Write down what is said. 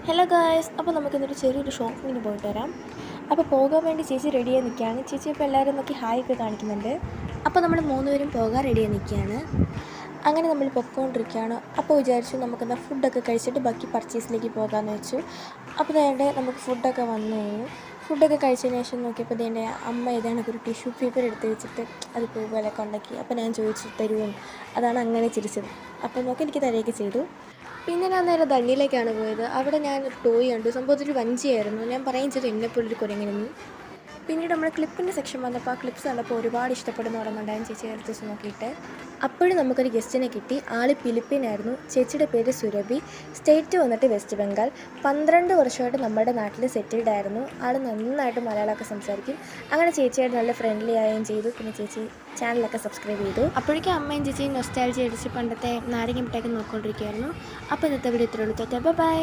Hello guys, അപ്പോൾ നമുക്കിന്നൊരു ചെറിയൊരു ഷോപ്പിങ്ങിന് പോയിട്ട് വരാം. അപ്പോൾ പോകാൻ വേണ്ടി ചേച്ചി റെഡിയായി നിൽക്കുകയാണ്. ചേച്ചി ഇപ്പോൾ എല്ലാവരും നോക്കി ഹായ് ഒക്കെ കാണിക്കുന്നുണ്ട്. അപ്പോൾ നമ്മൾ 3 പേരും പോകാൻ റെഡിയായി നിൽക്കുകയാണ്. അങ്ങനെ നമ്മൾ പൊയ്ക്കൊണ്ടിരിക്കുകയാണ്. അപ്പോൾ വിചാരിച്ചു നമുക്കെന്താ ഫുഡൊക്കെ കഴിച്ചിട്ട് ബാക്കി പർച്ചേസിലേക്ക് പോകാമെന്ന് വെച്ചു. അപ്പോൾ വേണ്ട നമുക്ക് ഫുഡൊക്കെ വന്നു കഴിഞ്ഞു. ഫുഡൊക്കെ കഴിച്ചതിന് ശേഷം നോക്കിയപ്പോൾ എൻ്റെ അമ്മ ഏതാണ് ഒരു ടിഷ്യൂ പേപ്പർ എടുത്ത് വെച്ചിട്ട് അത് പോലെയൊക്കെ ഉണ്ടാക്കി. അപ്പോൾ ഞാൻ ചോദിച്ചു തരുമോ, അതാണ് അങ്ങനെ ചിരിച്ചത്. അപ്പോൾ നോക്കി എനിക്ക് തരുകയൊക്കെ ചെയ്തു. പിന്നെ ഞാൻ നേരെ ദണ്ണിയിലേക്കാണ് പോയത്. അവിടെ ഞാൻ ടോയ് കണ്ടു. സംഭവത്തിൽ ഒരു വഞ്ചിയായിരുന്നു. ഞാൻ പറയും ചെയ്തു എന്നെപ്പോലൊരു കുരങ്ങനെന്ന്. പിന്നീട് നമ്മൾ ക്ലിപ്പിൻ്റെ സെക്ഷൻ വന്നപ്പോൾ ആ ക്ലിപ്സ് കണ്ടപ്പോൾ ഒരുപാട് ഇഷ്ടപ്പെടുന്ന പറയുന്നുണ്ടായിരുന്നു ചേച്ചി എടുത്ത് വെച്ച് നോക്കിയിട്ട്. അപ്പോഴും നമുക്കൊരു ഗസ്റ്റിനെ കിട്ടി. ആൾ ഫിലിപ്പീനായിരുന്നു. ചേച്ചിയുടെ പേര് സുരഭി. സ്റ്റേറ്റ് വന്നിട്ട് വെസ്റ്റ് ബംഗാൾ. 12 വർഷമായിട്ട് നമ്മുടെ നാട്ടിൽ സെറ്റിൽഡ് ആയിരുന്നു. ആൾ നന്നായിട്ട് മലയാളമൊക്കെ സംസാരിക്കും. അങ്ങനെ ചേച്ചിയായിട്ട് നല്ല ഫ്രണ്ട്ലി ആവുകയും ചെയ്തു. പിന്നെ ചേച്ചി ചാനലൊക്കെ സബ്സ്ക്രൈബ് ചെയ്തു. അപ്പോഴേക്കും അമ്മയും ചേച്ചിയും നൊസ്റ്റാൾജി അടിച്ച് പണ്ടത്തെ നാരങ്ങ മിഠായിക്ക് നോക്കിക്കൊണ്ടിരിക്കുകയായിരുന്നു. അപ്പോൾ ഇന്നത്തെ വീഡിയോ ഇത്രയുള്ളൂ. ബൈ.